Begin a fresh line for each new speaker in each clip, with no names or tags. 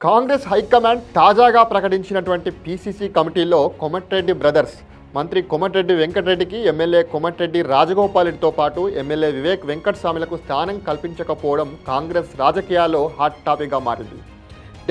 Congress high command తాజాగా ప్రకటించినటువంటి PCC కమిటీలో కోమటిరెడ్డి బ్రదర్స్ మంత్రి కోమటిరెడ్డి వెంకటరెడ్డికి ఎమ్మెల్యే కోమటిరెడ్డి రాజగోపాల్ రెడ్డితో పాటు ఎమ్మెల్యే వివేక్ వెంకటస్వామిలకు స్థానం కల్పించకపోవడం కాంగ్రెస్ రాజకీయాల్లో హాట్ టాపిక్గా మారింది.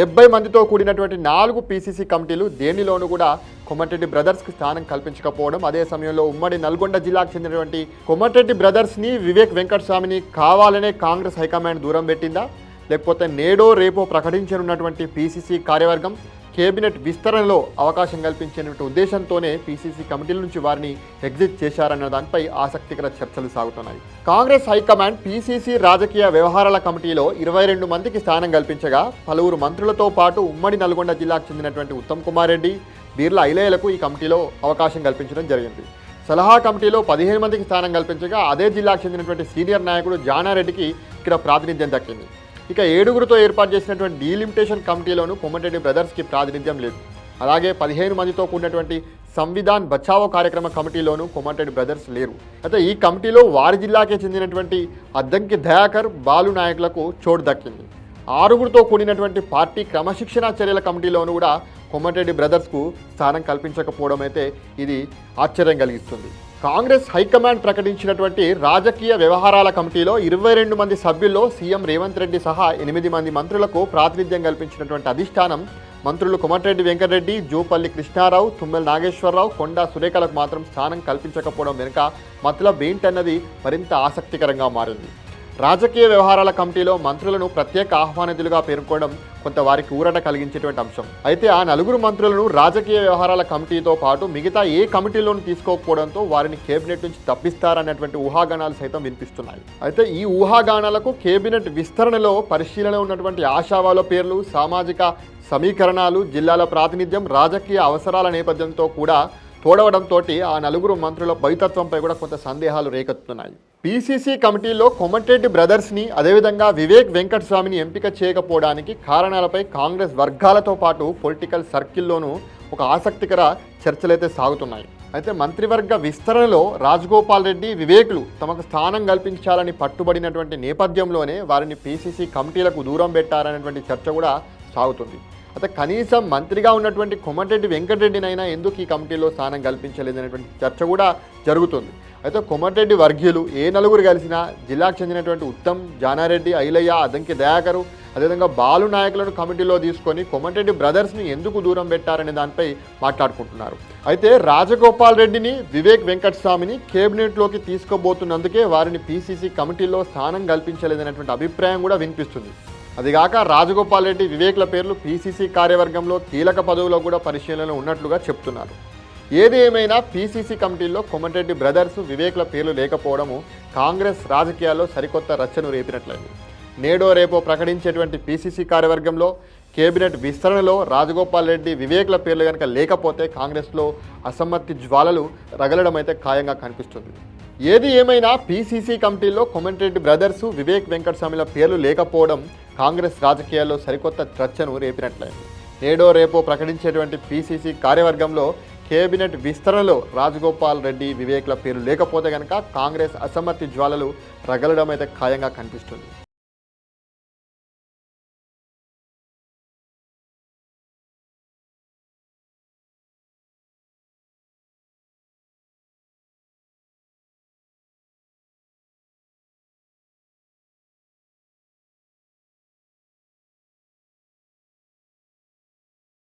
70 మందితో కూడినటువంటి 4 పీసీసీ కమిటీలు దేనిలోనూ కూడా కోమటిరెడ్డి బ్రదర్స్కి స్థానం కల్పించకపోవడం, అదే సమయంలో ఉమ్మడి నల్గొండ జిల్లాకు చెందినటువంటి కోమటిరెడ్డి బ్రదర్స్ని వివేక్ వెంకటస్వామిని కావాలనే కాంగ్రెస్ హైకమాండ్ దూరం పెట్టిందా, లేకపోతే నేడో రేపో ప్రకటించనున్నటువంటి పీసీసీ కార్యవర్గం కేబినెట్ విస్తరణలో అవకాశం కల్పించేటువంటి ఉద్దేశంతోనే పీసీసీ కమిటీల నుంచి వారిని ఎగ్జిట్ చేశారన్న దానిపై ఆసక్తికర చర్చలు సాగుతున్నాయి. కాంగ్రెస్ హైకమాండ్ పీసీసీ రాజకీయ వ్యవహారాల కమిటీలో 22 మందికి స్థానం కల్పించగా, పలువురు మంత్రులతో పాటు ఉమ్మడి నల్గొండ జిల్లాకు చెందినటువంటి ఉత్తమ్ కుమార్ రెడ్డి, బీర్ల ఐలయ్యలకు ఈ కమిటీలో అవకాశం కల్పించడం జరిగింది. సలహా కమిటీలో 15 మందికి స్థానం కల్పించగా, అదే జిల్లాకు చెందినటువంటి సీనియర్ నాయకుడు జానారెడ్డికి ఇక్కడ ప్రాతినిధ్యం దక్కింది. ఇక 7గురితో ఏర్పాటు చేసినటువంటి డీలిమిటేషన్ కమిటీలోనూ కోమటిరెడ్డి బ్రదర్స్కి ప్రాతినిధ్యం లేదు. అలాగే 15 మందితో కూడినటువంటి సంవిధాన్ బచావో కార్యక్రమ కమిటీలోనూ కోమటిరెడ్డి బ్రదర్స్ లేరు. అయితే ఈ కమిటీలో వారి జిల్లాకే చెందినటువంటి అద్దంకి దయాకర్, బాలు నాయకులకు చోటు దక్కింది. 6గురితో కూడినటువంటి పార్టీ క్రమశిక్షణా చర్యల కమిటీలోనూ కూడా కోమటిరెడ్డి బ్రదర్స్కు స్థానం కల్పించకపోవడం అయితే ఇది ఆశ్చర్యం కలిగిస్తుంది. కాంగ్రెస్ హైకమాండ్ ప్రకటించినటువంటి రాజకీయ వ్యవహారాల కమిటీలో 22 మంది సభ్యుల్లో సీఎం రేవంత్ రెడ్డి సహా 8 మంది మంత్రులకు ప్రాతినిధ్యం కల్పించినటువంటి అధిష్టానం మంత్రులు కోమటిరెడ్డి వెంకటరెడ్డి, జూపల్లి కృష్ణారావు, తుమ్మల నాగేశ్వరరావు, కొండా సురేఖలకు మాత్రం స్థానం కల్పించకపోవడం వెనుక మతలబ్ ఏంటన్నది మరింత ఆసక్తికరంగా మారింది. రాజకీయ వ్యవహారాల కమిటీలో మంత్రులను ప్రత్యేక ఆహ్వానితులుగా పేర్కొనడం కొంత వారికి ఊరట కలిగించేటువంటి అంశం. అయితే ఆ 4 మంత్రులను రాజకీయ వ్యవహారాల కమిటీతో పాటు మిగతా ఏ కమిటీలోనూ తీసుకోకపోవడంతో వారిని కేబినెట్ నుంచి తప్పిస్తారన్నటువంటి ఊహాగానాలు సైతం వినిపిస్తున్నాయి. అయితే ఈ ఊహాగానాలకు కేబినెట్ విస్తరణలో పరిశీలన ఉన్నటువంటి ఆశావాల పేర్లు, సామాజిక సమీకరణాలు, జిల్లాల ప్రాతినిధ్యం, రాజకీయ అవసరాల నేపథ్యంతో కూడా తోడవడంతో ఆ 4 మంత్రుల భవితత్వంపై కూడా కొంత సందేహాలు రేకెత్తుతున్నాయి. పీసీసీ కమిటీలో కోమటిరెడ్డి బ్రదర్స్ని, అదేవిధంగా వివేక్ వెంకటస్వామిని ఎంపిక చేయకపోవడానికి కారణాలపై కాంగ్రెస్ వర్గాలతో పాటు పొలిటికల్ సర్కిల్లోనూ ఒక ఆసక్తికర చర్చలైతే సాగుతున్నాయి. అయితే మంత్రివర్గ విస్తరణలో రాజగోపాల్ రెడ్డి, వివేక్లు తమకు స్థానం కల్పించాలని పట్టుబడినటువంటి నేపథ్యంలోనే వారిని పీసీసీ కమిటీలకు దూరం పెట్టారనేటువంటి చర్చ కూడా సాగుతుంది. అయితే కనీసం మంత్రిగా ఉన్నటువంటి కోమటిరెడ్డి వెంకటరెడ్డినైనా ఎందుకు ఈ కమిటీలో స్థానం కల్పించలేదనేటువంటి చర్చ కూడా జరుగుతుంది. అయితే కోమటిరెడ్డి వర్గీయులు ఏ 4 కలిసినా జిల్లాకు చెందినటువంటి ఉత్తమ్, జానారెడ్డి, ఐలయ్య, అద్దంకి దయాకరు, అదేవిధంగా బాలు నాయకులను కమిటీలో తీసుకొని కోమటిరెడ్డి బ్రదర్స్ని ఎందుకు దూరం పెట్టారనే దానిపై మాట్లాడుకుంటున్నారు. అయితే రాజగోపాల్ రెడ్డిని, వివేక్ వెంకటస్వామిని కేబినెట్లోకి తీసుకోబోతున్నందుకే వారిని పీసీసీ కమిటీలో స్థానం కల్పించలేదనేటువంటి అభిప్రాయం కూడా వినిపిస్తుంది. అదిగాక రాజగోపాల్ రెడ్డి, వివేక్ల పేర్లు పీసీసీ కార్యవర్గంలో కీలక పదవులో కూడా పరిశీలనలో ఉన్నట్లుగా చెప్తున్నారు. ఏది ఏమైనా పీసీసీ కమిటీల్లో కోమటిరెడ్డి బ్రదర్స్, వివేక్ల పేర్లు లేకపోవడము కాంగ్రెస్ రాజకీయాల్లో సరికొత్త రచ్చను రేపినట్లయింది. నేడో రేపో ప్రకటించేటువంటి పీసీసీ కార్యవర్గంలో కేబినెట్ విస్తరణలో రాజగోపాల్ రెడ్డి, వివేక్ల పేర్లు కనుక లేకపోతే కాంగ్రెస్లో అసమ్మతి జ్వాలలు రగలడం అయితే ఖాయంగా కనిపిస్తుంది. ఏది ఏమైనా పీసీసీ కమిటీల్లో కోమటిరెడ్డి బ్రదర్స్, వివేక్ వెంకటస్వామిల పేర్లు లేకపోవడం కాంగ్రెస్ రాజకీయాల్లో సరికొత్త చర్చను రేపినట్లయింది. నేడో రేపో ప్రకటించేటువంటి పీసీసీ కార్యవర్గంలో కేబినెట్ విస్తరణలో రాజగోపాల్ రెడ్డి, వివేక్ల పేర్లు లేకపోతే కనుక కాంగ్రెస్ అసమ్మతి జ్వాలలు రగలడం అయితే ఖాయంగా కనిపిస్తుంది.